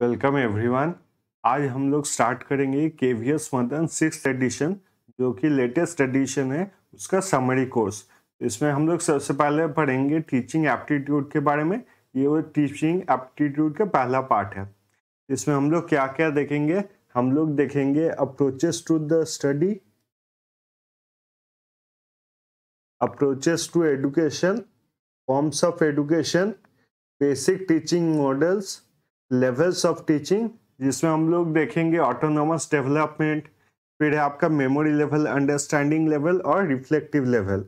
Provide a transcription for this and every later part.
Welcome everyone. आज हम लोग स्टार्ट करेंगे केवीएस मदन 6th एडिशन, जो कि लेटेस्ट एडिशन है, उसका समरी कोर्स। इसमें हम लोग सबसे पहले पढ़ेंगे टीचिंग एप्टीट्यूड के बारे में। ये वो टीचिंग एप्टीट्यूड का पहला पार्ट है। इसमें हम लोग क्या क्या देखेंगे? हम लोग देखेंगे approaches to the study, approaches to education, forms of education, basic teaching models, levels of teaching, जिसमें हम लोग देखेंगे ऑटोनोमस डेवलपमेंट, फिर है आपका मेमोरी लेवल, अंडरस्टैंडिंग लेवल और रिफ्लेक्टिव लेवल,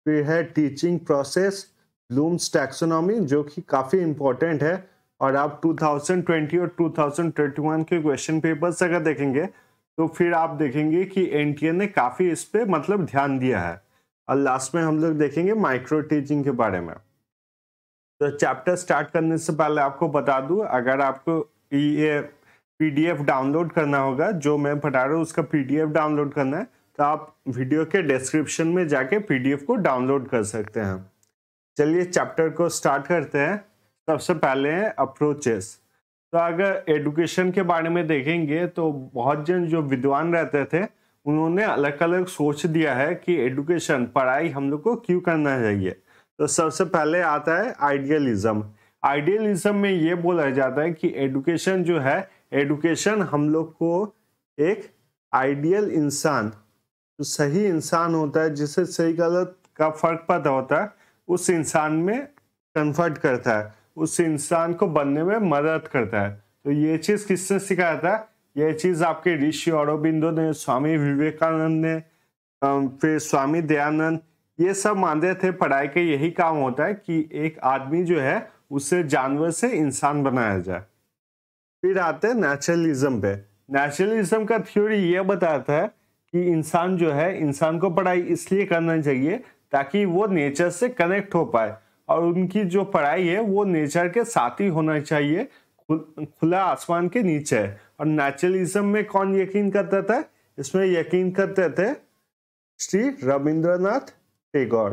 फिर है टीचिंग प्रोसेस, ब्लूम्स टैक्सोनॉमी, जो कि काफ़ी इंपॉर्टेंट है। और आप 2020 और 2021 के क्वेश्चन पेपर्स अगर देखेंगे तो फिर आप देखेंगे कि एनटीए ने काफ़ी इस पे मतलब ध्यान दिया है। और लास्ट में हम लोग देखेंगे माइक्रो टीचिंग के बारे में। तो चैप्टर स्टार्ट करने से पहले आपको बता दूं, अगर आपको ये पीडीएफ डाउनलोड करना होगा, जो मैं पढ़ा रहा हूँ उसका पीडीएफ डाउनलोड करना है, तो आप वीडियो के डिस्क्रिप्शन में जाके पीडीएफ को डाउनलोड कर सकते हैं। चलिए चैप्टर को स्टार्ट करते हैं। सबसे पहले है अप्रोचेस। तो अगर एजुकेशन के बारे में देखेंगे तो बहुत जन जो विद्वान रहते थे उन्होंने अलग अलग सोच दिया है कि एजुकेशन, पढ़ाई हम लोग को क्यों करना चाहिए। तो सबसे पहले आता है आइडियलिज्म। आइडियलिज्म में ये बोला जाता है कि एजुकेशन जो है, एजुकेशन हम लोग को एक आइडियल इंसान, जो सही इंसान होता है, जिसे सही गलत का फर्क पता होता है, उस इंसान में कन्वर्ट करता है, उस इंसान को बनने में मदद करता है। तो ये चीज़ किसने सिखाया था? ये चीज़ आपके ऋषि अरबिंदो ने, स्वामी विवेकानंद ने, फिर स्वामी दयानंद, ये सब मानते थे पढ़ाई का यही काम होता है कि एक आदमी जो है उसे जानवर से इंसान बनाया जाए। फिर आते हैं नेचुरलिज्म पे। नेचुरलिज्म का थ्योरी ये बताता है कि इंसान जो है, इंसान को पढ़ाई इसलिए करना चाहिए ताकि वो नेचर से कनेक्ट हो पाए, और उनकी जो पढ़ाई है वो नेचर के साथ ही होना चाहिए, खुला आसमान के नीचे। और नेचुरलिज्म में कौन यकीन करता था? इसमें यकीन करते थे श्री रविंद्रनाथ टैगोर।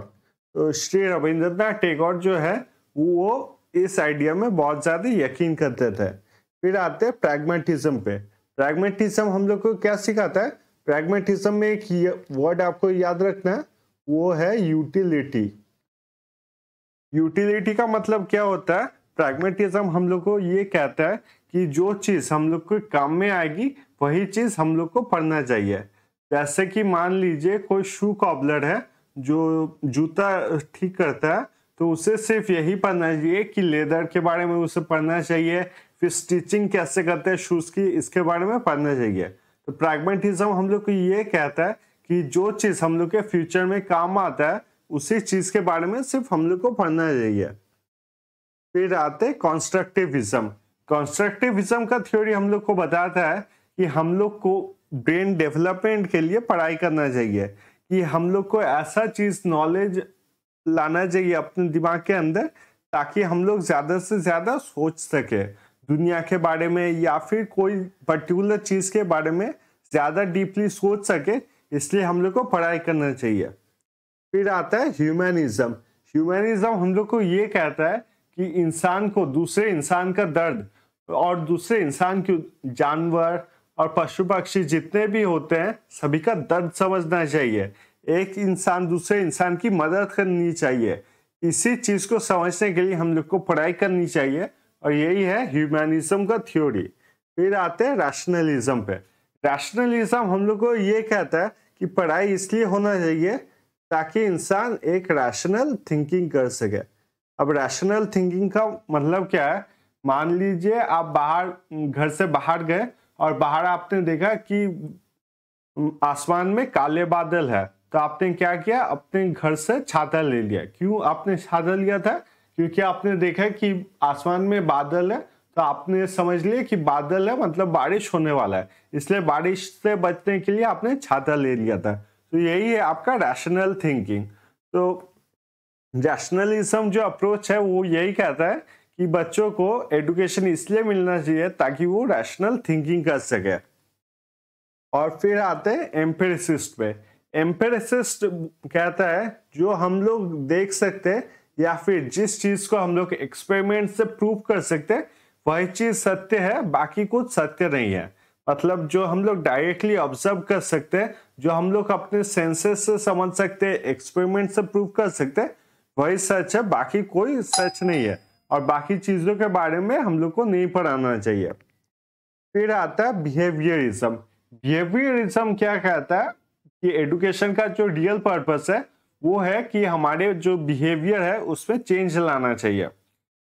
तो श्री रविंद्रनाथ टैगोर जो है वो इस आइडिया में बहुत ज्यादा यकीन करते थे। फिर आते हैं प्रैग्मेटिज्म पे। प्रैग्मेटिज्म हम लोग को क्या सिखाता है? प्रैग्मेटिज्म में एक वर्ड आपको याद रखना है, वो है यूटिलिटी। यूटिलिटी का मतलब क्या होता है? प्रैग्मेटिज्म हम लोग को ये कहता है कि जो चीज हम लोग को काम में आएगी वही चीज हम लोग को पढ़ना चाहिए। जैसे कि मान लीजिए कोई शू कॉबलर है जो जूता ठीक करता है, तो उसे सिर्फ यही पढ़ना चाहिए कि लेदर के बारे में उसे पढ़ना चाहिए, फिर स्टिचिंग कैसे करते हैं शूज की, इसके बारे में पढ़ना चाहिए। तो प्रैग्मेटिज्म हम लोग को ये कहता है कि जो चीज हम लोग के फ्यूचर में काम आता है उसी चीज के बारे में सिर्फ हम लोग को पढ़ना चाहिए। फिर आते कॉन्स्ट्रक्टिविज्म। कॉन्स्ट्रक्टिविज्म का थ्योरी हम लोग को बताता है कि हम लोग को ब्रेन डेवलपमेंट के लिए पढ़ाई करना चाहिए, कि हम लोग को ऐसा चीज नॉलेज लाना चाहिए अपने दिमाग के अंदर ताकि हम लोग ज्यादा से ज्यादा सोच सके दुनिया के बारे में, या फिर कोई पर्टिकुलर चीज के बारे में ज्यादा डीपली सोच सके, इसलिए हम लोग को पढ़ाई करना चाहिए। फिर आता है ह्यूमनिज्म। ह्यूमनिज्म हम लोग को ये कहता है कि इंसान को दूसरे इंसान का दर्द, और दूसरे इंसान के, जानवर और पशु पक्षी जितने भी होते हैं, सभी का दर्द समझना चाहिए। एक इंसान दूसरे इंसान की मदद करनी चाहिए। इसी चीज को समझने के लिए हम लोग को पढ़ाई करनी चाहिए, और यही है ह्यूमनिज्म का थ्योरी। फिर आते हैं रैशनलिज्म पे। रैशनलिज्म हम लोग को ये कहता है कि पढ़ाई इसलिए होना चाहिए ताकि इंसान एक रैशनल थिंकिंग कर सके। अब रैशनल थिंकिंग का मतलब क्या है? मान लीजिए आप बाहर, घर से बाहर गए और बाहर आपने देखा कि आसमान में काले बादल है, तो आपने क्या किया? अपने घर से छाता ले लिया। क्यों आपने छाता लिया था? क्योंकि आपने देखा कि आसमान में बादल है, तो आपने समझ लिया कि बादल है मतलब बारिश होने वाला है, इसलिए बारिश से बचने के लिए आपने छाता ले लिया था। तो यही है आपका रैशनल थिंकिंग। तो रैशनलिज्म जो अप्रोच है वो यही कहता है कि बच्चों को एजुकेशन इसलिए मिलना चाहिए ताकि वो रैशनल थिंकिंग कर सके। और फिर आते हैं एम्पिरिसिस्ट पे। एम्पिरिसिस्ट कहता है जो हम लोग देख सकते हैं या फिर जिस चीज को हम लोग एक्सपेरिमेंट से प्रूव कर सकते हैं वही चीज सत्य है, बाकी कुछ सत्य नहीं है। मतलब जो हम लोग डायरेक्टली ऑब्जर्व कर सकते हैं, जो हम लोग अपने सेंसेस से समझ सकते हैं, एक्सपेरिमेंट से प्रूव कर सकते हैं, वही सच है, बाकी कोई सच नहीं है। और बाकी चीजों के बारे में हम लोग को नहीं पढ़ाना चाहिए। फिर आता है बिहेवियरिज्म। बिहेवियरिज्म क्या कहता है कि एडुकेशन का जो रियल पर्पस है वो है कि हमारे जो बिहेवियर है उसमें चेंज लाना चाहिए।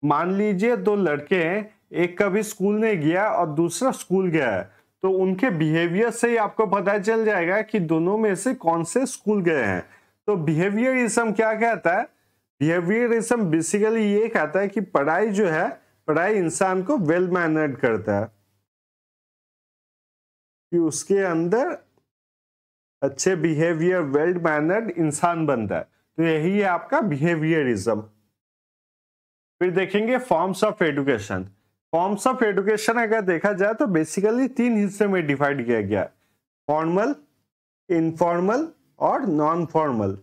मान लीजिए दो लड़के हैं, एक कभी स्कूल नहीं गया और दूसरा स्कूल गया है, तो उनके बिहेवियर से ही आपको पता चल जाएगा कि दोनों में से कौन से स्कूल गए हैं। तो बिहेवियरिज्म क्या कहता है? बिहेवियरिज्म बेसिकली ये कहता है कि पढ़ाई जो है, पढ़ाई इंसान को वेल मैनर्ड करता है, कि उसके अंदर अच्छे बिहेवियर, वेल मैनर्ड इंसान बनता है। तो यही है आपका बिहेवियरिज्म। फिर देखेंगे forms of education. Forms of education अगर देखा जाए तो बेसिकली 3 हिस्से में डिवाइड किया गया है, फॉर्मल, इनफॉर्मल और नॉन फॉर्मल।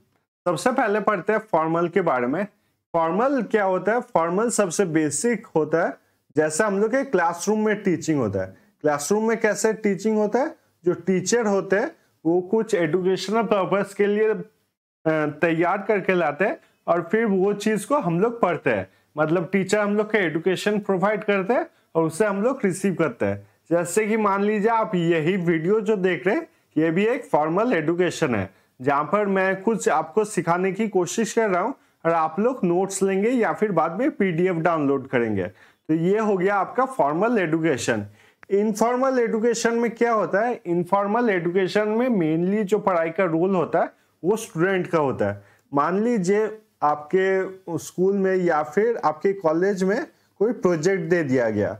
सबसे पहले पढ़ते हैं फॉर्मल के बारे में। फॉर्मल क्या होता है? फॉर्मल सबसे बेसिक होता है, जैसे हम लोग के क्लासरूम में टीचिंग होता है। क्लासरूम में कैसे टीचिंग होता है? जो टीचर होते हैं वो कुछ एजुकेशनल पर्पस के लिए तैयार करके लाते हैं और फिर वो चीज को हम लोग पढ़ते हैं। मतलब टीचर हम लोग का एजुकेशन प्रोवाइड करते हैं और उससे हम लोग रिसीव करते हैं। जैसे कि मान लीजिए आप यही वीडियो जो देख रहे हैं, ये भी एक फॉर्मल एजुकेशन है, जहां पर मैं कुछ आपको सिखाने की कोशिश कर रहा हूं और आप लोग नोट्स लेंगे या फिर बाद में पीडीएफ डाउनलोड करेंगे। तो ये हो गया आपका फॉर्मल एजुकेशन। इनफॉर्मल एजुकेशन में क्या होता है? इनफॉर्मल एजुकेशन में मेनली जो पढ़ाई का रोल होता है वो स्टूडेंट का होता है। मान लीजिए आपके स्कूल में या फिर आपके कॉलेज में कोई प्रोजेक्ट दे दिया गया,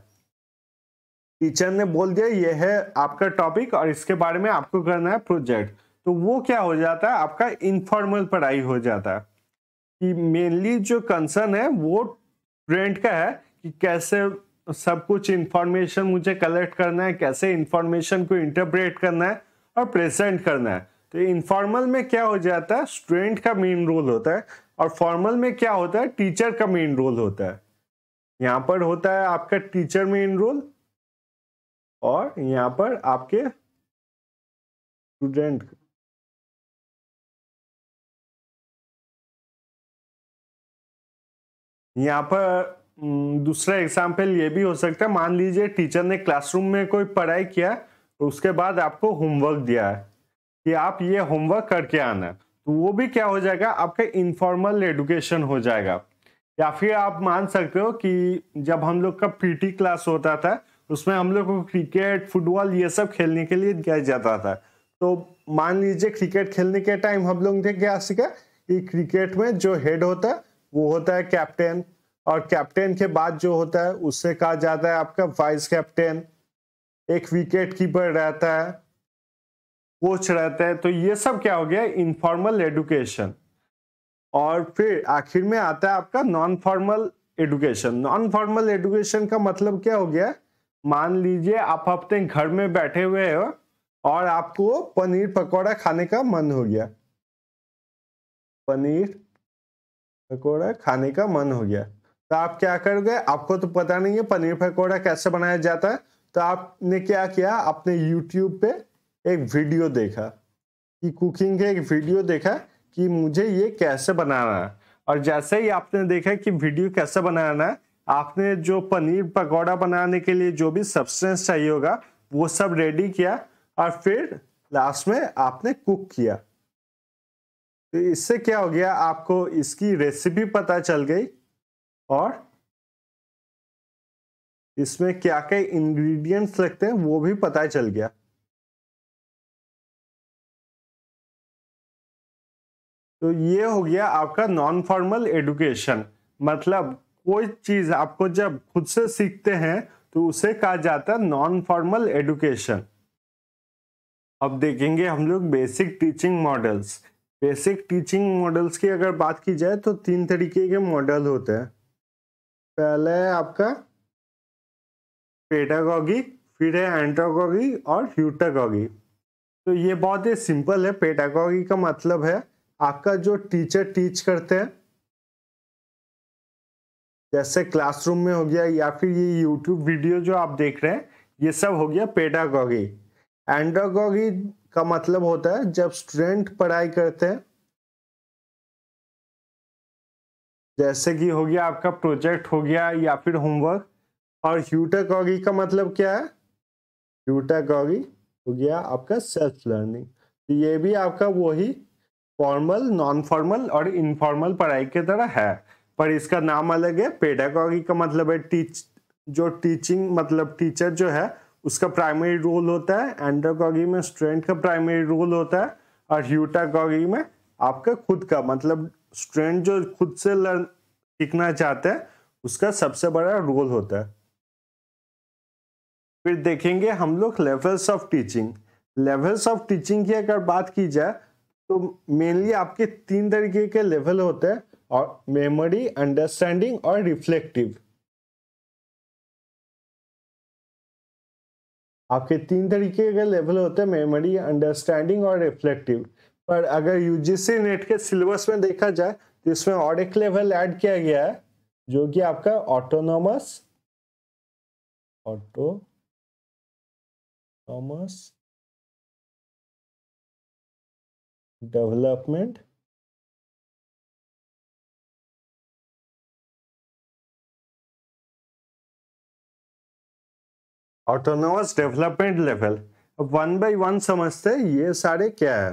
टीचर ने बोल दिया ये है आपका टॉपिक और इसके बारे में आपको करना है प्रोजेक्ट, तो वो क्या हो जाता है? आपका इनफॉर्मल पढ़ाई हो जाता है, कि मेनली जो कंसर्न है वो स्टूडेंट का है कि कैसे सब कुछ इंफॉर्मेशन मुझे कलेक्ट करना है, कैसे इंफॉर्मेशन को इंटरप्रेट करना है और प्रेजेंट करना है। तो इनफॉर्मल में क्या हो जाता है? स्टूडेंट का मेन रोल होता है। और फॉर्मल में क्या होता है? टीचर का मेन रोल होता है। यहाँ पर होता है आपका टीचर मेन रोल और यहाँ पर आपके स्टूडेंट। यहाँ पर दूसरा एग्जाम्पल ये भी हो सकता है, मान लीजिए टीचर ने क्लासरूम में कोई पढ़ाई किया तो उसके बाद आपको होमवर्क दिया है कि आप ये होमवर्क करके आना, तो वो भी क्या हो जाएगा? आपका इनफॉर्मल एजुकेशन हो जाएगा। या फिर आप मान सकते हो कि जब हम लोग का पीटी क्लास होता था उसमें हम लोग को क्रिकेट, फुटबॉल ये सब खेलने के लिए दिया जाता था। तो मान लीजिए क्रिकेट खेलने के टाइम हम लोग ने क्या सीखा कि क्रिकेट में जो हेड होता है वो होता है कैप्टन, और कैप्टन के बाद जो होता है उससे कहा जाता है आपका वाइस कैप्टन, एक विकेट कीपर रहता है, कोच रहता है। तो ये सब क्या हो गया? Informal education. और फिर आखिर में आता है आपका non formal education. Non formal education का मतलब क्या हो गया? मान लीजिए आप अपने घर में बैठे हुए हो और आपको पनीर पकौड़ा खाने का मन हो गया, पनीर पकौड़ा खाने का मन हो गया, तो आप क्या करोगे? आपको तो पता नहीं है पनीर पकौड़ा कैसे बनाया जाता है, तो आपने क्या किया? आपने यूट्यूब पे एक वीडियो देखा, कि कुकिंग के एक वीडियो देखा कि मुझे ये कैसे बनाना है। और जैसे ही आपने देखा कि वीडियो कैसे बनाना है, आपने जो पनीर पकौड़ा बनाने के लिए जो भी सब्सटेंस चाहिए होगा वो सब रेडी किया और फिर लास्ट में आपने कुक किया। तो इससे क्या हो गया? आपको इसकी रेसिपी पता चल गई और इसमें क्या क्या इंग्रेडिएंट्स लगते हैं वो भी पता चल गया। तो ये हो गया आपका नॉन फॉर्मल एजुकेशन। मतलब कोई चीज आपको जब खुद से सीखते हैं तो उसे कहा जाता है नॉन फॉर्मल एजुकेशन। अब देखेंगे हम लोग basic teaching models. Basic teaching models की अगर बात की जाए तो 3 तरीके के मॉडल होते हैं। पहला है आपका पेडागॉगी, फिर है एंड्रोगॉगी और ह्यूटागॉगी। तो ये बहुत ही सिंपल है। पेडागॉगी का मतलब है आपका जो टीचर टीच करते हैं जैसे क्लासरूम में हो गया या फिर ये यूट्यूब वीडियो जो आप देख रहे हैं, ये सब हो गया पेडागॉजी। एंड्रागॉजी का मतलब होता है जब स्टूडेंट पढ़ाई करते हैं, जैसे कि हो गया आपका प्रोजेक्ट हो गया या फिर होमवर्क। और ह्यूटागॉजी का मतलब क्या है? ह्यूटागॉजी हो गया आपका सेल्फ लर्निंग। तो ये भी आपका वही फॉर्मल, नॉन फॉर्मल और इनफॉर्मल पढ़ाई की तरह है, पर इसका नाम अलग है। पेडागॉजी का मतलब है जो टीचिंग, मतलब टीचर जो है उसका प्राइमरी रोल होता है। एंड्रागॉजी में स्टूडेंट का प्राइमरी रोल होता है। और ह्यूटागॉजी में आपका खुद का, मतलब स्टूडेंट जो खुद से सीखना चाहते हैं उसका सबसे बड़ा रोल होता है। फिर देखेंगे हम लोग levels of teaching. Levels of teaching की अगर बात की जाए तो मेनली आपके 3 तरीके के लेवल होते हैं, और मेमोरी, अंडरस्टैंडिंग और रिफ्लेक्टिव। आपके 3 तरीके के लेवल होते हैं, मेमोरी, अंडरस्टैंडिंग और रिफ्लेक्टिव। पर अगर यूजीसी नेट के सिलेबस में देखा जाए तो इसमें और एक लेवल ऐड किया गया है, जो कि आपका autonomous development autonomous development level. अब 1 बाय 1 समझते हैं ये सारे क्या है।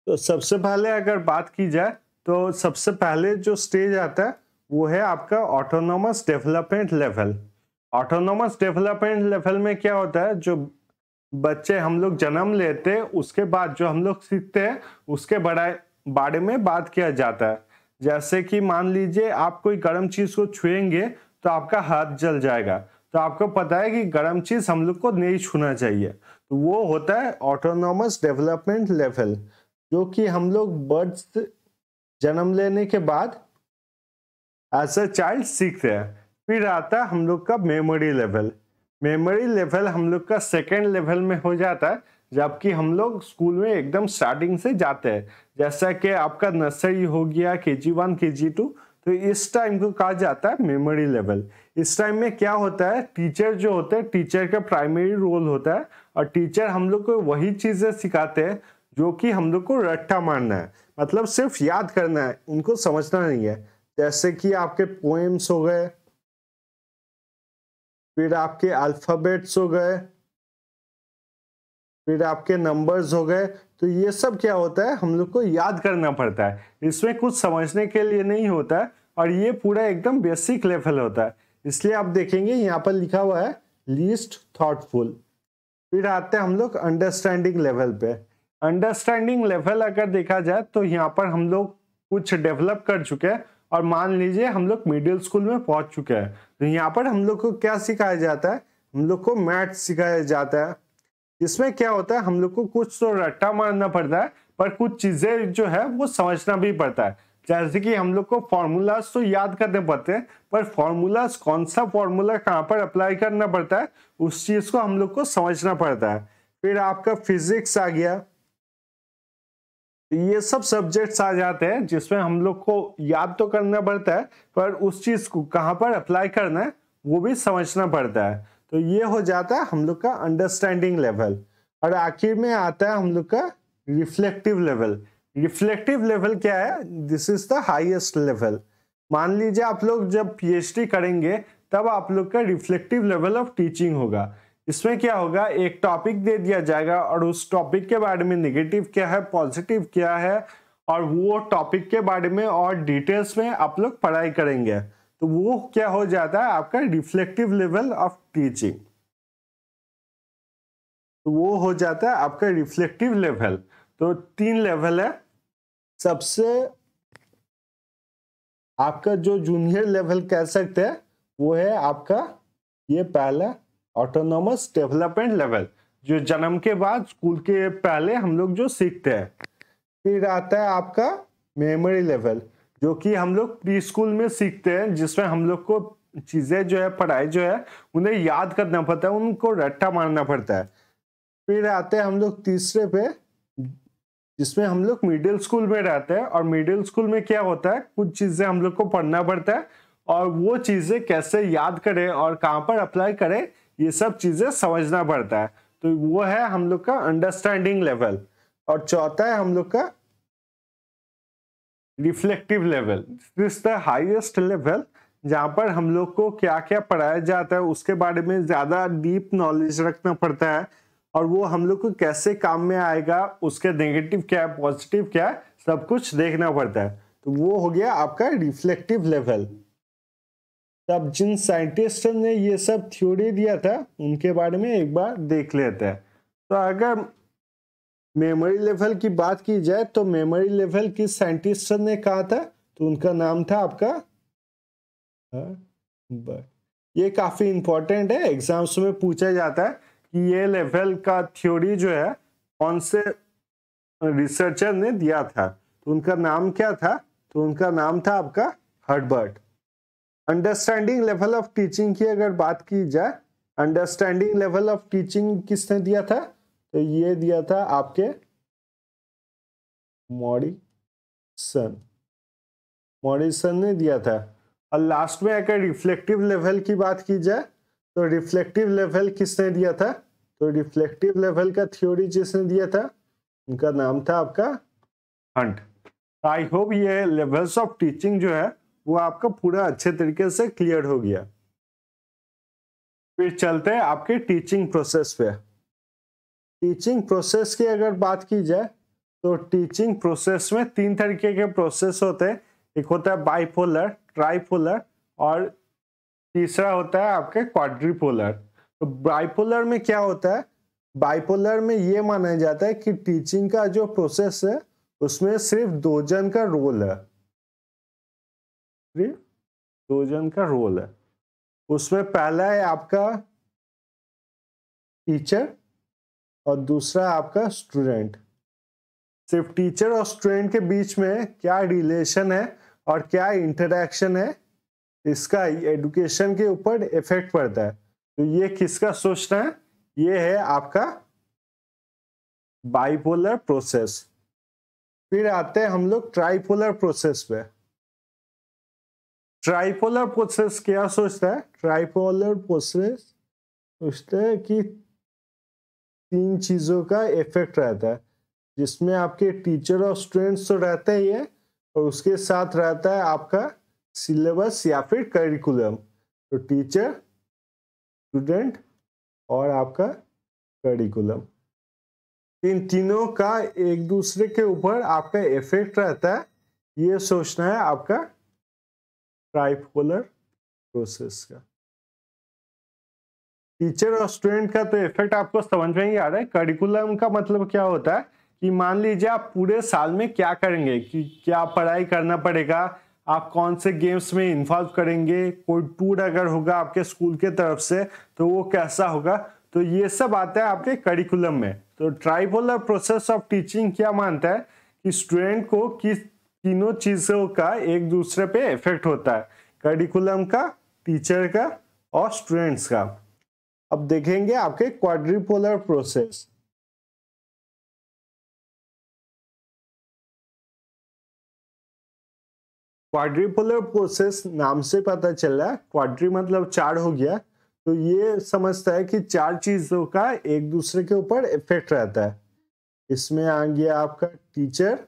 तो सबसे पहले अगर बात की जाए तो सबसे पहले जो स्टेज आता है वो है आपका autonomous development level. Autonomous development level में क्या होता है, जो बच्चे हम लोग जन्म लेते हैं उसके बाद जो हम लोग सीखते हैं उसके बारे में बात किया जाता है। जैसे कि मान लीजिए आप कोई गर्म चीज को छुएंगे तो आपका हाथ जल जाएगा, तो आपको पता है कि गर्म चीज हम लोग को नहीं छूना चाहिए। तो वो होता है ऑटोनॉमस डेवलपमेंट लेवल, जो कि हम लोग बर्ड्स जन्म लेने के बाद एज अ चाइल्ड सीखते हैं। फिर आता है हम लोग का मेमोरी लेवल। मेमोरी लेवल हम लोग का सेकेंड लेवल में हो जाता है, जबकि हम लोग स्कूल में एकदम स्टार्टिंग से जाते हैं। जैसा कि आपका नर्सरी हो गया, KG1 KG2, तो इस टाइम को कहा जाता है मेमोरी लेवल। इस टाइम में क्या होता है, टीचर जो होते हैं, टीचर का प्राइमरी रोल होता है, और टीचर हम लोग को वही चीजें सिखाते हैं जो कि हम लोग को रट्टा मारना है, मतलब सिर्फ याद करना है, उनको समझना नहीं है। जैसे कि आपके पोएम्स हो गए, फिर आपके अल्फाबेट्स हो गए, फिर आपके नंबर्स हो गए। तो ये सब क्या होता है, हम लोग को याद करना पड़ता है, इसमें कुछ समझने के लिए नहीं होता है, और ये पूरा एकदम बेसिक लेवल होता है। इसलिए आप देखेंगे यहाँ पर लिखा हुआ है लीस्ट थॉटफुल। फिर आते हैं हम लोग अंडरस्टैंडिंग लेवल पे। अंडरस्टैंडिंग लेवल अगर देखा जाए तो यहाँ पर हम लोग कुछ डेवलप कर चुके हैं, और मान लीजिए हम लोग मिडिल स्कूल में पहुंच चुके हैं। तो यहाँ पर हम लोग को क्या सिखाया जाता है, हम लोग को मैथ सिखाया जाता है। इसमें क्या होता है, हम लोग को कुछ तो रट्टा मारना पड़ता है, पर कुछ चीजें जो है वो समझना भी पड़ता है। जैसे कि हम लोग को फॉर्मूलाज तो याद करने पड़ते हैं, पर फॉर्मूलाज कौन सा फॉर्मूला कहाँ पर अप्लाई करना पड़ता है उस चीज को हम लोग को समझना पड़ता है। फिर आपका फिजिक्स आ गया। ये सब सब्जेक्ट्स आ जाते हैं जिसमें हम लोग को याद तो करना पड़ता है, पर उस चीज को कहाँ पर अप्लाई करना है वो भी समझना पड़ता है। तो ये हो जाता है हम लोग का अंडरस्टैंडिंग लेवल। और आखिर में आता है हम लोग का रिफ्लेक्टिव लेवल। रिफ्लेक्टिव लेवल क्या है, this is the highest level. मान लीजिए आप लोग जब PhD करेंगे तब आप लोग का रिफ्लेक्टिव लेवल ऑफ टीचिंग होगा। इसमें क्या होगा, एक टॉपिक दे दिया जाएगा और उस टॉपिक के बारे में नेगेटिव क्या है, पॉजिटिव क्या है, और वो टॉपिक के बारे में और डिटेल्स में आप लोग पढ़ाई करेंगे। तो वो क्या हो जाता है, आपका रिफ्लेक्टिव लेवल ऑफ टीचिंग। तो वो हो जाता है आपका रिफ्लेक्टिव लेवल। तो 3 लेवल है। सबसे आपका जो जूनियर लेवल कह सकते हैं वो है आपका ये पहला ऑटोनॉमस डेवलपमेंट लेवल, जो जन्म के बाद स्कूल के पहले हम लोग जो सीखते हैं। फिर आता है आपका मेमोरी लेवल, जो कि हम लोग प्री स्कूल में सीखते हैं, जिसमें हम लोग को चीजें जो है, पढ़ाई जो है, उन्हें याद करना पड़ता है, उनको रट्टा मारना पड़ता है। फिर आते हैं हम लोग तीसरे पे, जिसमें हम लोग मिडिल स्कूल में रहते हैं और मिडिल स्कूल में क्या होता है, कुछ चीजें हम लोग को पढ़ना पड़ता है और वो चीजें कैसे याद करें और कहाँ पर अप्लाई करें ये सब चीजें समझना पड़ता है। तो वो है हम लोग का अंडरस्टैंडिंग लेवल। और चौथा है हम लोग का reflective level. This the highest level जहाँ पर हम लोग को क्या क्या पढ़ाया जाता है उसके बारे में ज्यादा डीप नॉलेज रखना पड़ता है और वो हम लोग को कैसे काम में आएगा, उसके नेगेटिव क्या है पॉजिटिव क्या है सब कुछ देखना पड़ता है। तो वो हो गया आपका रिफ्लेक्टिव लेवल। तब जिन साइंटिस्ट ने ये सब थ्योरी दिया था उनके बारे में एक बार देख लेते हैं। तो अगर मेमोरी लेवल की बात की जाए तो मेमोरी लेवल किस साइंटिस्ट ने कहा था, तो उनका नाम था आपका ये काफी इंपॉर्टेंट है, एग्जाम्स में पूछा जाता है कि ये लेवल का थ्योरी जो है कौन से रिसर्चर ने दिया था। तो उनका नाम क्या था, तो उनका नाम था आपका Herbert. Understanding level of teaching की अगर बात की जाए, अंडरस्टैंडिंग लेवल ऑफ टीचिंग किसने दिया था, तो ये दिया था आपके मॉरिसन ने दिया था। और लास्ट में अगर रिफ्लेक्टिव लेवल की बात की जाए तो रिफ्लेक्टिव लेवल किसने दिया था, तो रिफ्लेक्टिव लेवल का थ्योरी जिसने दिया था उनका नाम था आपका हंट। आई होप ये लेवल्स ऑफ टीचिंग जो है वो आपका पूरा अच्छे तरीके से क्लियर हो गया। फिर चलते हैं आपके टीचिंग प्रोसेस पे। टीचिंग प्रोसेस की अगर बात की जाए तो टीचिंग प्रोसेस में 3 तरीके के प्रोसेस होते हैं। एक होता है बाइपोलर, ट्राइपोलर और तीसरा होता है आपके क्वाड्रिपोलर। तो बाइपोलर में क्या होता है, बाइपोलर में ये माना जाता है कि टीचिंग का जो प्रोसेस है उसमें सिर्फ 2 जन का रोल है, सिर्फ 2 जन का रोल है। उसमें पहला है आपका टीचर और दूसरा आपका स्टूडेंट। सिर्फ टीचर और स्टूडेंट के बीच में क्या रिलेशन है और क्या इंटरेक्शन है इसका एजुकेशन के ऊपर इफेक्ट पड़ता है। तो ये किसका सोचना है, ये है आपका बाइपोलर प्रोसेस। फिर आते हैं हम लोग ट्राइपोलर प्रोसेस पे। ट्राइपोलर प्रोसेस क्या सोचता है, ट्राइपोलर प्रोसेस सोचता है कि 3 चीजों का इफेक्ट रहता है, जिसमें आपके टीचर और स्टूडेंट्स तो रहते ही है और उसके साथ रहता है आपका सिलेबस या फिर करिकुलम। तो टीचर, स्टूडेंट और आपका करिकुलम, इन तीनों का एक दूसरे के ऊपर आपका इफेक्ट रहता है, ये सोचना है आपका ट्राइपोलर प्रोसेस का। टीचर और स्टूडेंट का तो इफेक्ट आपको समझ में ही आ रहा है। करिकुलम का मतलब क्या होता है कि मान लीजिए आप पूरे साल में क्या करेंगे, कि क्या पढ़ाई करना पड़ेगा, आप कौन से गेम्स में इन्वॉल्व करेंगे, कोई टूर अगर होगा आपके स्कूल के तरफ से तो वो कैसा होगा, तो ये सब आता है आपके करिकुलम में। तो ट्राइपोलर प्रोसेस ऑफ टीचिंग क्या मानता है कि स्टूडेंट को किस तीनों चीजों का एक दूसरे पे इफेक्ट होता है, करिकुलम का, टीचर का और स्टूडेंट्स का। अब देखेंगे आपके क्वाड्रिपोलर प्रोसेस। क्वाड्रिपोलर प्रोसेस नाम से पता चल रहा है, क्वाड्री मतलब 4 हो गया, तो ये समझता है कि 4 चीजों का एक दूसरे के ऊपर इफेक्ट रहता है। इसमें आ गया आपका टीचर,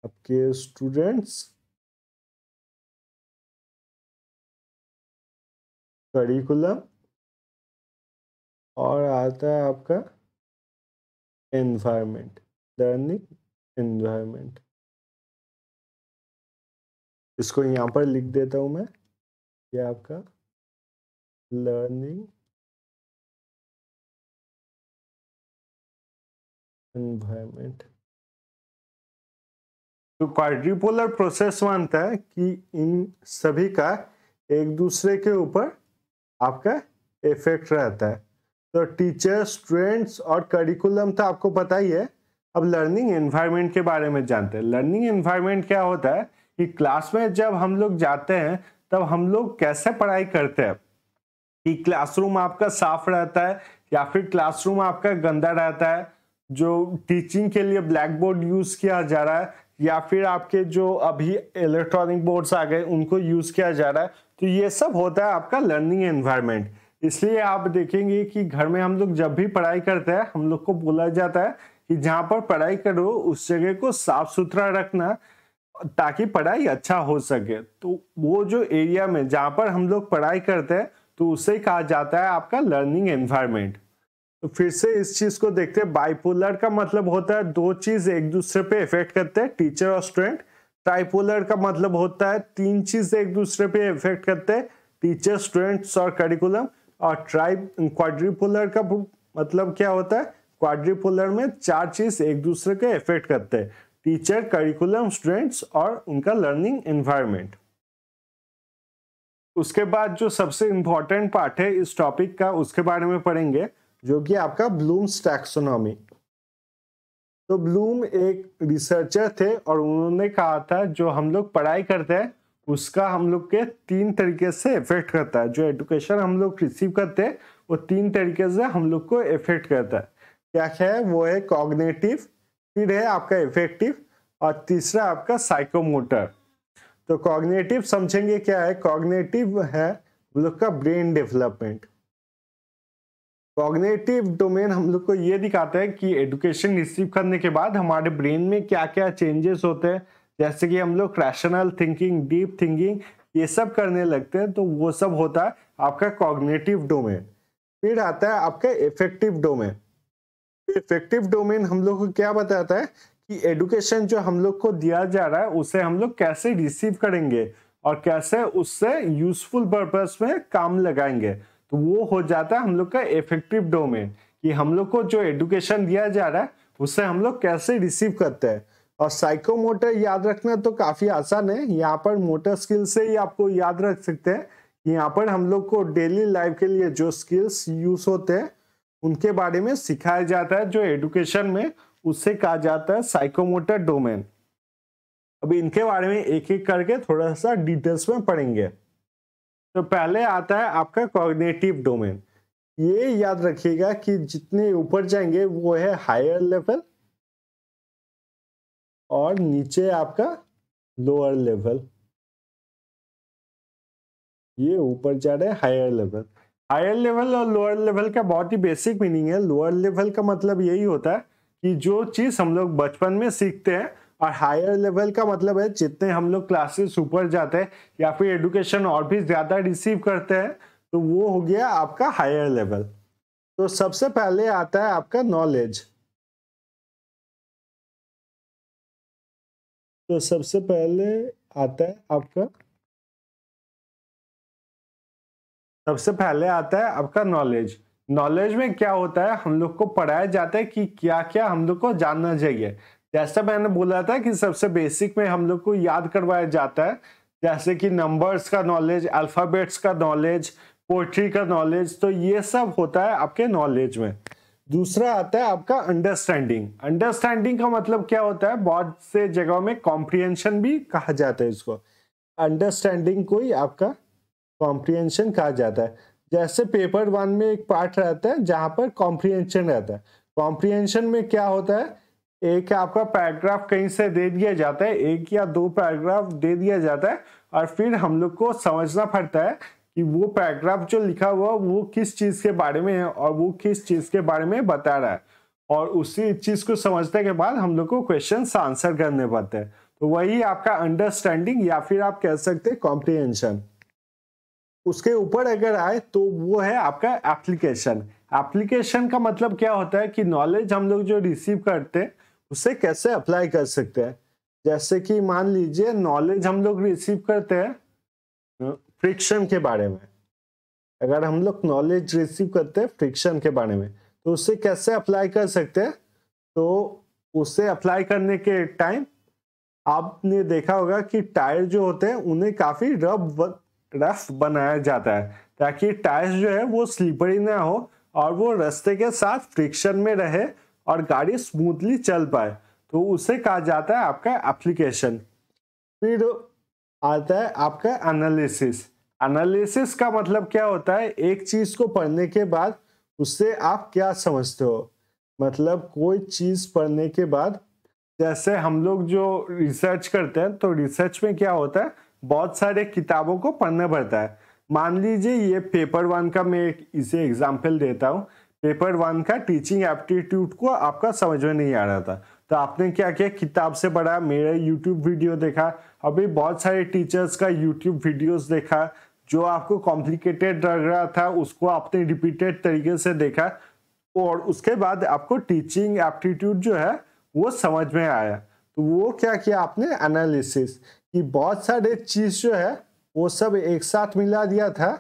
आपके स्टूडेंट्स, करिकुलम और आता है आपका एनवायरनमेंट, लर्निंग एनवायरनमेंट। इसको यहाँ पर लिख देता हूं मैं, ये आपका लर्निंग एनवायरनमेंट। तो क्वाड्रिपोलर प्रोसेस मानता है कि इन सभी का एक दूसरे के ऊपर आपका इफेक्ट रहता है। तो टीचर, स्टूडेंट्स और करिकुलम तो आपको पता ही है। अब लर्निंग एनवायरनमेंट के बारे में जानते हैं। लर्निंग एनवायरनमेंट क्या होता है कि क्लास में जब हम लोग जाते हैं तब हम लोग कैसे पढ़ाई करते हैं, कि क्लासरूम आपका साफ रहता है या फिर क्लासरूम आपका गंदा रहता है, जो टीचिंग के लिए ब्लैक बोर्ड यूज किया जा रहा है या फिर आपके जो अभी इलेक्ट्रॉनिक बोर्ड्स आ गए उनको यूज किया जा रहा है, तो ये सब होता है आपका लर्निंग एनवायरनमेंट। इसलिए आप देखेंगे कि घर में हम लोग जब भी पढ़ाई करते हैं हम लोग को बोला जाता है कि जहाँ पर पढ़ाई करो उस जगह को साफ सुथरा रखना ताकि पढ़ाई अच्छा हो सके। तो वो जो एरिया में जहाँ पर हम लोग पढ़ाई करते हैं तो उसे कहा जाता है आपका लर्निंग एनवायरनमेंट। तो फिर से इस चीज को देखते हैं, बाइपोलर का मतलब होता है दो चीज एक दूसरे पे इफेक्ट करते हैं, टीचर और स्टूडेंट। ट्राइपोलर का मतलब होता है तीन चीज एक दूसरे पे इफेक्ट करते हैं, टीचर, स्टूडेंट्स और करिकुलम। और क्वाड्रिपोलर का मतलब क्या होता है, क्वाड्रिपोलर में चार चीज एक दूसरे के इफेक्ट करते हैं, टीचर, करिकुलम, स्टूडेंट्स और उनका लर्निंग एनवायरनमेंट। उसके बाद जो सबसे इंपॉर्टेंट पार्ट है इस टॉपिक का उसके बारे में पढ़ेंगे, जो कि आपका ब्लूम्स टैक्सोनॉमी। तो ब्लूम एक रिसर्चर थे और उन्होंने कहा था जो हम लोग पढ़ाई करते हैं उसका हम लोग के तीन तरीके से इफेक्ट करता है। जो एजुकेशन हम लोग रिसीव करते हैं वो तीन तरीके से हम लोग को इफेक्ट करता है। क्या क्या है, वो है कॉग्निटिव, फिर है आपका इफेक्टिव और तीसरा आपका साइकोमोटर। तो कॉग्निटिव समझेंगे क्या है। कॉग्निटिव है हम लोग का ब्रेन डेवलपमेंट। कॉग्निटिव डोमेन हम लोग को ये दिखाता है कि एजुकेशन रिसीव करने के बाद हमारे ब्रेन में क्या क्या चेंजेस होते हैं, जैसे कि हम लोग रैशनल थिंकिंग, डीप थिंकिंग ये सब करने लगते हैं, तो वो सब होता है आपका कॉग्निटिव डोमेन। फिर आता है आपका इफेक्टिव डोमेन। इफेक्टिव डोमेन हम लोग को क्या बताता है कि एजुकेशन जो हम लोग को दिया जा रहा है उसे हम लोग कैसे रिसीव करेंगे और कैसे उससे यूजफुल पर्पस में काम लगाएंगे। तो वो हो जाता है हम लोग का इफेक्टिव डोमेन, कि हम लोग को जो एजुकेशन दिया जा रहा है उससे हम लोग कैसे रिसीव करते हैं। और साइकोमोटर याद रखना तो काफी आसान है, यहाँ पर मोटर स्किल से ही आपको याद रख सकते हैं। यहाँ पर हम लोग को डेली लाइफ के लिए जो स्किल्स यूज होते हैं उनके बारे में सिखाया जाता है, जो एजुकेशन में उससे कहा जाता है साइकोमोटर डोमेन। अभी इनके बारे में एक एक करके थोड़ा सा डिटेल्स में पढ़ेंगे। तो पहले आता है आपका कॉग्निटिव डोमेन। ये याद रखिएगा कि जितने ऊपर जाएंगे वो है हायर लेवल और नीचे आपका लोअर लेवल। ये ऊपर जा रहे हैं हायर लेवल। हायर लेवल और लोअर लेवल का बहुत ही बेसिक मीनिंग है। लोअर लेवल का मतलब यही होता है कि जो चीज हम लोग बचपन में सीखते हैं, और हायर लेवल का मतलब है जितने हम लोग क्लासेस ऊपर जाते हैं या फिर एजुकेशन और भी ज्यादा रिसीव करते हैं, तो वो हो गया आपका हायर लेवल। तो सबसे पहले आता है आपका नॉलेज। तो सबसे पहले आता है आपका नॉलेज। नॉलेज में क्या होता है, हम लोग को पढ़ाया जाता है कि क्या क्या हम लोग को जानना चाहिए। जैसा मैंने बोला था कि सबसे बेसिक में हम लोग को याद करवाया जाता है, जैसे कि नंबर्स का नॉलेज, अल्फाबेट्स का नॉलेज, पोएट्री का नॉलेज। तो ये सब होता है आपके नॉलेज में। दूसरा आता है आपका अंडरस्टैंडिंग। अंडरस्टैंडिंग का मतलब क्या होता है, बहुत से जगहों में कॉम्प्रिहेंशन भी कहा जाता है इसको। अंडरस्टैंडिंग को ही आपका कॉम्प्रिहेंशन कहा जाता है। जैसे पेपर 1 में एक पार्ट रहता है जहां पर कॉम्प्रिहेंशन रहता है। कॉम्प्रिहेंशन में क्या होता है, एक आपका पैराग्राफ कहीं से दे दिया जाता है, एक या दो पैराग्राफ दे दिया जाता है, और फिर हम लोग को समझना पड़ता है कि वो पैराग्राफ जो लिखा हुआ वो किस चीज के बारे में है और वो किस चीज के बारे में बता रहा है। और उसी चीज को समझने के बाद हम लोग को क्वेश्चन आंसर करने पड़ते हैं। तो वही आपका अंडरस्टैंडिंग या फिर आप कह सकते हैं कॉम्प्रिहेंशन। उसके ऊपर अगर आए तो वो है आपका एप्लीकेशन। एप्लीकेशन का मतलब क्या होता है कि नॉलेज हम लोग जो रिसीव करते हैं उसे कैसे अप्लाई कर सकते हैं। जैसे कि मान लीजिए नॉलेज हम लोग रिसीव करते हैं फ्रिक्शन के बारे में। अगर हम लोग नॉलेज रिसीव करते हैं फ्रिक्शन के बारे में तो उसे कैसे अप्लाई कर सकते हैं। तो उसे अप्लाई करने के टाइम आपने देखा होगा कि टायर जो होते हैं उन्हें काफी रफ बनाया जाता है ताकि टायर्स जो है वो स्लिपरी ना हो और वो रास्ते के साथ फ्रिक्शन में रहे और गाड़ी स्मूथली चल पाए। तो उसे कहा जाता है आपका एप्लीकेशन। फिर आता है आपका एनालिसिस। एनालिसिस का मतलब क्या होता है, एक चीज को पढ़ने के बाद उससे आप क्या समझते हो। मतलब कोई चीज पढ़ने के बाद, जैसे हम लोग जो रिसर्च करते हैं तो रिसर्च में क्या होता है, बहुत सारे किताबों को पढ़ना पड़ता है। मान लीजिए ये पेपर 1 का मैं इसे एग्जाम्पल देता हूँ। पेपर 1 का टीचिंग एप्टीट्यूड को आपका समझ में नहीं आ रहा था, तो आपने क्या किया, किताब से पढ़ा, मेरा यूट्यूब वीडियो देखा, अभी बहुत सारे टीचर्स का यूट्यूब वीडियोस देखा, जो आपको कॉम्प्लिकेटेड लग रहा था उसको आपने रिपीटेड तरीके से देखा, और उसके बाद आपको टीचिंग एप्टीट्यूड जो है वो समझ में आया। तो वो क्या किया आपने, एनालिसिस, कि बहुत सारे चीज जो है वो सब एक साथ मिला दिया था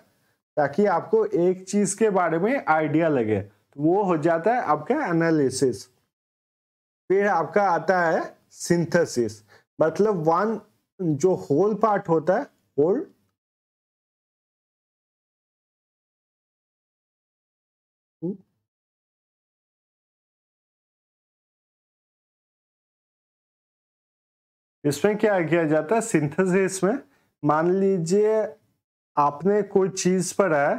ताकि आपको एक चीज के बारे में आइडिया लगे, तो वो हो जाता है आपका एनालिसिस। फिर आपका आता है सिंथेसिस, मतलब वन जो होल पार्ट होता है, होल इसमें क्या किया जाता है, सिंथेसिस में मान लीजिए आपने कोई चीज पढ़ा है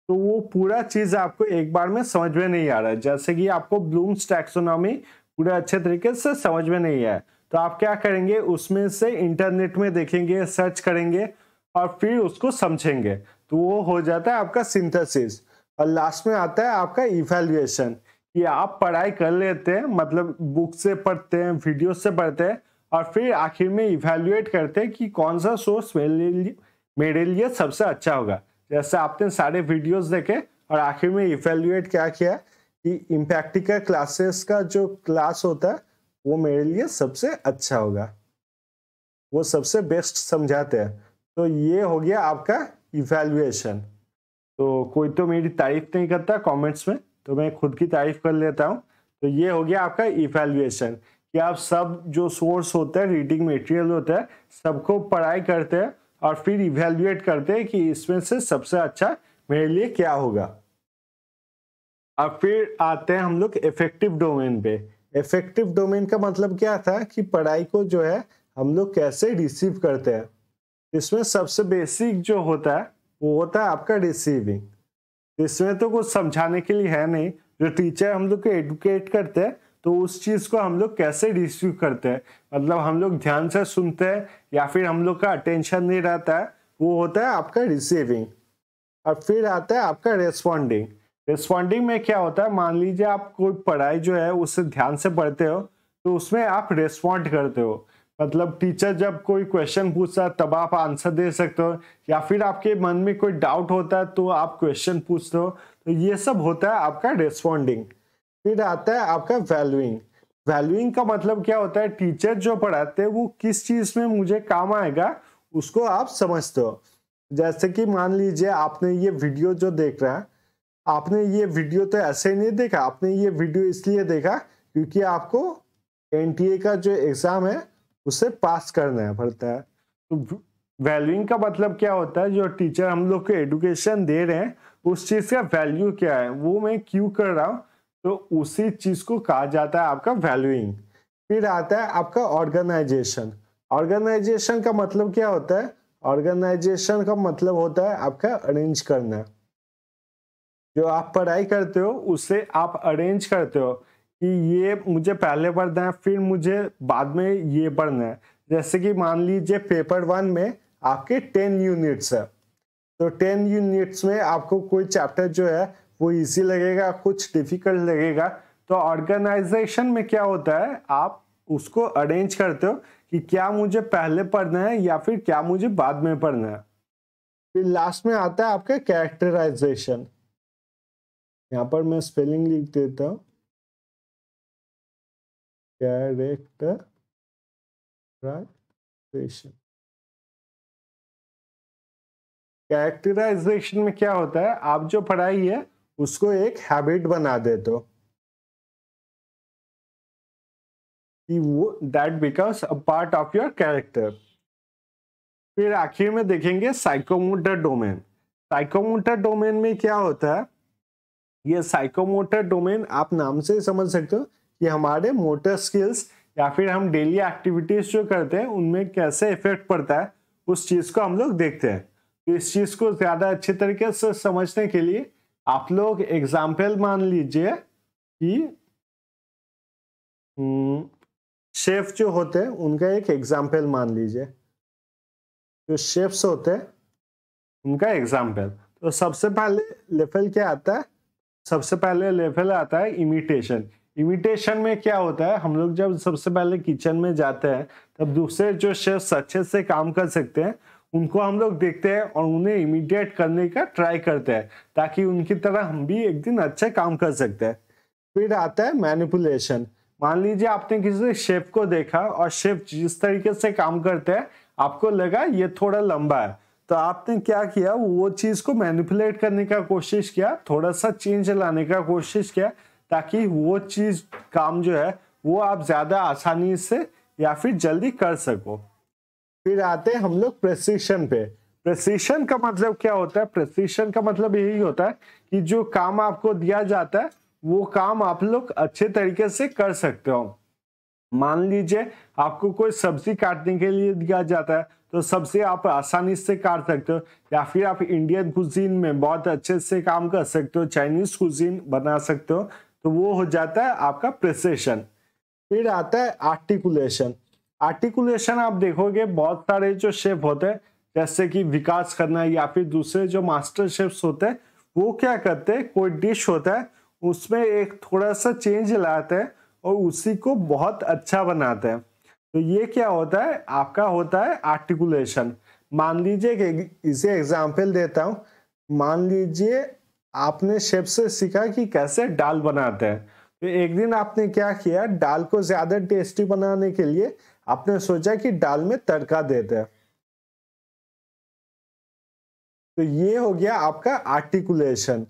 तो वो पूरा चीज आपको एक बार में समझ में नहीं आ रहा है, जैसे कि आपको ब्लूम्स टैक्सोनॉमी पूरा अच्छे तरीके से समझ में नहीं आया, तो आप क्या करेंगे, उसमें से इंटरनेट में देखेंगे, सर्च करेंगे और फिर उसको समझेंगे, तो वो हो जाता है आपका सिंथेसिस। और लास्ट में आता है आपका इवैल्यूएशन, कि आप पढ़ाई कर लेते हैं, मतलब बुक से पढ़ते हैं, वीडियो से पढ़ते हैं, और फिर आखिर में इवैल्यूएट करते हैं कि कौन सा सोर्स मेरे लिए सबसे अच्छा होगा। जैसे आपने सारे वीडियोस देखे और आखिर में इवैल्यूएट क्या किया कि इम्पैक्टिका क्लासेस का जो क्लास होता है वो मेरे लिए सबसे अच्छा होगा, वो सबसे बेस्ट समझाते हैं। तो ये हो गया आपका इवैल्यूएशन। तो कोई तो मेरी तारीफ नहीं करता कमेंट्स में, तो मैं खुद की तारीफ कर लेता हूँ। तो ये हो गया आपका इवैल्यूएशन, कि आप सब जो सोर्स होता है, रीडिंग मटेरियल होता है, सबको पढ़ाई करते हैं और फिर इवैल्यूएट करते हैं कि इसमें से सबसे अच्छा मेरे लिए क्या होगा। अब फिर आते हैं हम लोग इफेक्टिव डोमेन पे। इफेक्टिव डोमेन का मतलब क्या था कि पढ़ाई को जो है हम लोग कैसे रिसीव करते हैं। इसमें सबसे बेसिक जो होता है वो होता है आपका रिसीविंग। इसमें तो कुछ समझाने के लिए है नहीं, जो टीचर हम लोग को एडुकेट करते हैं तो उस चीज को हम लोग कैसे रिसीव करते हैं, मतलब हम लोग ध्यान से सुनते हैं या फिर हम लोग का अटेंशन नहीं रहता है, वो होता है आपका रिसीविंग। और फिर आता है आपका रेस्पॉन्डिंग। रेस्पॉन्डिंग में क्या होता है, मान लीजिए आप कोई पढ़ाई जो है उससे ध्यान से पढ़ते हो तो उसमें आप रेस्पॉन्ड करते हो, मतलब टीचर जब कोई क्वेश्चन पूछता है तब आप आंसर दे सकते हो, या फिर आपके मन में कोई डाउट होता है तो आप क्वेश्चन पूछते हो, तो ये सब होता है आपका रेस्पॉन्डिंग। फिर आता है आपका वैल्यूइंग। वैल्यूइंग का मतलब क्या होता है, टीचर जो पढ़ाते हैं वो किस चीज में मुझे काम आएगा उसको आप समझते हो। जैसे कि मान लीजिए आपने ये वीडियो जो देख रहा है, आपने ये वीडियो तो ऐसे ही नहीं देखा, आपने ये वीडियो इसलिए देखा क्योंकि आपको एनटीए का जो एग्जाम है उसे पास करना पड़ता है। तो वैल्यूइंग का मतलब क्या होता है, जो टीचर हम लोग को एडुकेशन दे रहे हैं उस चीज का वैल्यू क्या है, वो मैं क्यों कर रहा हूँ, तो उसी चीज को कहा जाता है आपका वैल्यूइंग। फिर आता है आपका ऑर्गेनाइजेशन। ऑर्गेनाइजेशन का मतलब क्या होता है, ऑर्गेनाइजेशन का मतलब होता है आपका अरेंज करना। जो आप पढ़ाई करते हो उसे आप अरेंज करते हो कि ये मुझे पहले पढ़ना है फिर मुझे बाद में ये पढ़ना है। जैसे कि मान लीजिए पेपर 1 में आपके 10 यूनिट्स है, तो 10 यूनिट्स में आपको कोई चैप्टर जो है वो इजी लगेगा, कुछ डिफिकल्ट लगेगा। तो ऑर्गेनाइजेशन में क्या होता है, आप उसको अरेंज करते हो कि क्या मुझे पहले पढ़ना है या फिर क्या मुझे बाद में पढ़ना है। फिर लास्ट में आता है आपका कैरेक्टराइजेशन। यहाँ पर मैं स्पेलिंग लिख देता हूँ, कैरेक्टराइजेशन। कैरेक्टराइजेशन में क्या होता है, आप जो पढ़ाई है उसको एक हैबिट बना देते हो कि वो that becomes a part of your character. फिर आखिर में देखेंगे साइकोमोटर डोमेन। साइकोमोटर डोमेन में क्या होता है, ये साइकोमोटर डोमेन आप नाम से समझ सकते हो कि हमारे मोटर स्किल्स या फिर हम डेली एक्टिविटीज जो करते हैं उनमें कैसे इफेक्ट पड़ता है, उस चीज को हम लोग देखते हैं। तो इस चीज को ज्यादा अच्छे तरीके से समझने के लिए आप लोग एग्जाम्पल मान लीजिए कि शेफ जो होते हैं उनका एक एग्जाम्पल मान लीजिए, जो शेफ्स होते हैं उनका एग्जाम्पल। तो सबसे पहले लेवल क्या आता है? सबसे पहले लेवल आता है इमिटेशन। इमिटेशन में क्या होता है, हम लोग जब सबसे पहले किचन में जाते हैं तब दूसरे जो शेफ्स अच्छे से काम कर सकते हैं उनको हम लोग देखते हैं और उन्हें इमिटेट करने का ट्राई करते हैं ताकि उनकी तरह हम भी एक दिन अच्छा काम कर सकते हैं। फिर आता है मैनिपुलेशन। मान लीजिए आपने किसी शेफ को देखा और शेफ जिस तरीके से काम करते हैं आपको लगा ये थोड़ा लंबा है, तो आपने क्या किया, वो चीज को मैनिपुलेट करने का कोशिश किया, थोड़ा सा चेंज लाने का कोशिश किया ताकि वो चीज काम जो है वो आप ज्यादा आसानी से या फिर जल्दी कर सको। फिर आते हैं हम लोग प्रेसिशन पे। प्रेसिशन का मतलब क्या होता है? प्रेसिशन का मतलब यही होता है कि जो काम आपको दिया जाता है वो काम आप लोग अच्छे तरीके से कर सकते हो। मान लीजिए आपको कोई सब्जी काटने के लिए दिया जाता है तो सब्जी आप आसानी से काट सकते हो, या फिर आप इंडियन कुजीन में बहुत अच्छे से काम कर सकते हो, चाइनीज कुजीन बना सकते हो, तो वो हो जाता है आपका प्रेसिशन। फिर आता है आर्टिकुलेशन। आर्टिकुलेशन आप देखोगे बहुत सारे जो शेफ होते हैं जैसे कि विकास खन्ना या फिर दूसरे जो मास्टर शेफ्स होते हैं वो क्या करते हैं, कोई डिश होता है उसमें एक थोड़ा सा चेंज लाते हैं और उसी को बहुत अच्छा बनाते हैं। तो ये क्या होता है, आपका होता है आर्टिकुलेशन। मान लीजिए कि इसे एग्जाम्पल देता हूँ। मान लीजिए आपने शेफ से सीखा कि कैसे दाल बनाते हैं, तो एक दिन आपने क्या किया, दाल को ज्यादा टेस्टी बनाने के लिए आपने सोचा कि दाल में तड़का देते हैं। तो ये हो गया आपका आर्टिकुलेशन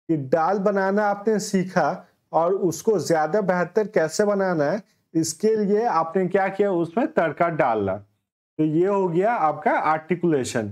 कि दाल बनाना आपने सीखा और उसको ज्यादा बेहतर कैसे बनाना है इसके लिए आपने क्या किया, उसमें तड़का डालना। तो ये हो गया आपका आर्टिकुलेशन।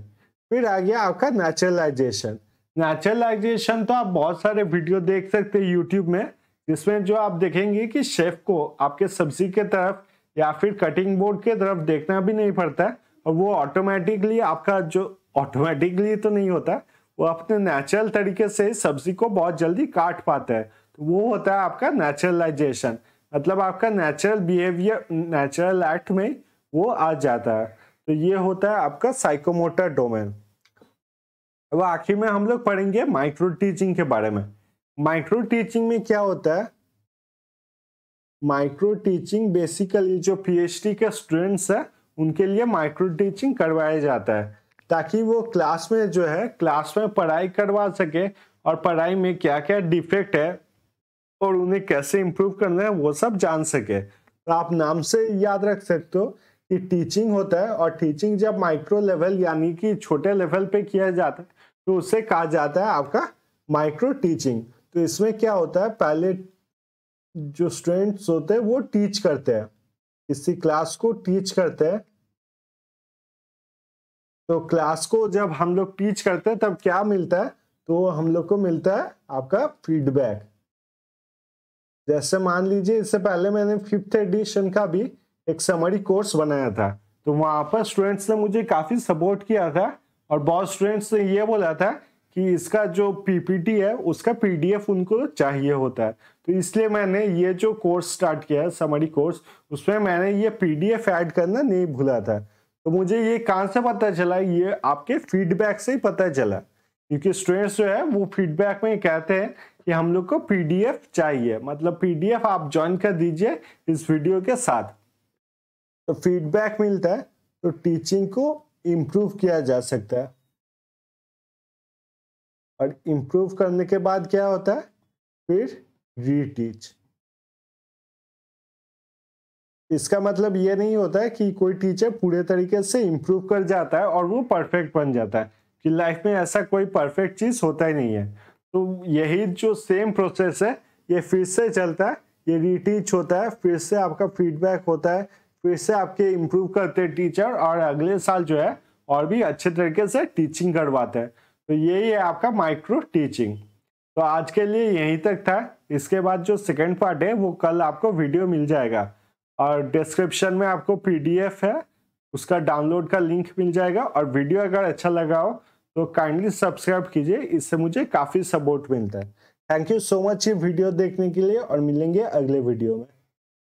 फिर आ गया आपका नेचुरलाइजेशन। नेचुरलाइजेशन तो आप बहुत सारे वीडियो देख सकते हैं यूट्यूब में, जिसमें जो आप देखेंगे कि शेफ को आपके सब्जी के तरफ या फिर कटिंग बोर्ड के तरफ देखना भी नहीं पड़ता है और वो ऑटोमेटिकली आपका जो ऑटोमेटिकली तो नहीं होता, वो अपने नेचुरल तरीके से सब्जी को बहुत जल्दी काट पाता है। तो वो होता है आपका नेचुरलाइजेशन, मतलब आपका नेचुरल बिहेवियर नेचुरल एक्ट में वो आ जाता है। तो ये होता है आपका साइकोमोटर डोमेन। अब आखिर में हम लोग पढ़ेंगे माइक्रो टीचिंग के बारे में। माइक्रो टीचिंग में क्या होता है, माइक्रो टीचिंग बेसिकली जो पीएचडी के स्टूडेंट्स हैं उनके लिए माइक्रो टीचिंग करवाया जाता है ताकि वो क्लास में जो है क्लास में पढ़ाई करवा सके और पढ़ाई में क्या क्या डिफेक्ट है और उन्हें कैसे इम्प्रूव करना है वो सब जान सके। तो आप नाम से याद रख सकते हो कि टीचिंग होता है, और टीचिंग जब माइक्रो लेवल यानी कि छोटे लेवल पे किया जाता है तो उसे कहा जाता है आपका माइक्रो टीचिंग। तो इसमें क्या होता है, पहले जो स्टूडेंट्स होते हैं वो टीच करते हैं, किसी क्लास को टीच करते हैं। तो क्लास को जब हम लोग टीच करते हैं तब क्या मिलता है, तो हम लोग को मिलता है आपका फीडबैक। जैसे मान लीजिए इससे पहले मैंने 5th एडिशन का भी एक समरी कोर्स बनाया था, तो वहां पर स्टूडेंट्स ने मुझे काफी सपोर्ट किया था और बहुत स्टूडेंट्स ने ये बोला था कि इसका जो पीपीटी है उसका पीडीएफ उनको चाहिए होता है। तो इसलिए मैंने ये जो कोर्स स्टार्ट किया है समरी कोर्स, उसमें मैंने ये पीडीएफ ऐड करना नहीं भूला था। तो मुझे ये कहाँ से पता चला, ये आपके फीडबैक से ही पता चला, क्योंकि स्टूडेंट्स जो है वो फीडबैक में कहते हैं कि हम लोग को पीडीएफ चाहिए, मतलब पीडीएफ आप ज्वाइन कर दीजिए इस वीडियो के साथ। तो फीडबैक मिलता है तो टीचिंग को इम्प्रूव किया जा सकता है, और इम्प्रूव करने के बाद क्या होता है, फिर रीटीच। इसका मतलब ये नहीं होता है कि कोई टीचर पूरे तरीके से इम्प्रूव कर जाता है और वो परफेक्ट बन जाता है, कि लाइफ में ऐसा कोई परफेक्ट चीज होता ही नहीं है। तो यही जो सेम प्रोसेस है ये फिर से चलता है, ये रीटीच होता है, फिर से आपका फीडबैक होता है, फिर से आपके इम्प्रूव करते हैं टीचर और अगले साल जो है और भी अच्छे तरीके से टीचिंग करवाते हैं। तो यही है आपका माइक्रो टीचिंग। तो आज के लिए यहीं तक था। इसके बाद जो सेकेंड पार्ट है वो कल आपको वीडियो मिल जाएगा, और डिस्क्रिप्शन में आपको पीडीएफ है उसका डाउनलोड का लिंक मिल जाएगा। और वीडियो अगर अच्छा लगा हो तो काइंडली सब्सक्राइब कीजिए, इससे मुझे काफ़ी सपोर्ट मिलता है। थैंक यू सो मच ये वीडियो देखने के लिए, और मिलेंगे अगले वीडियो में।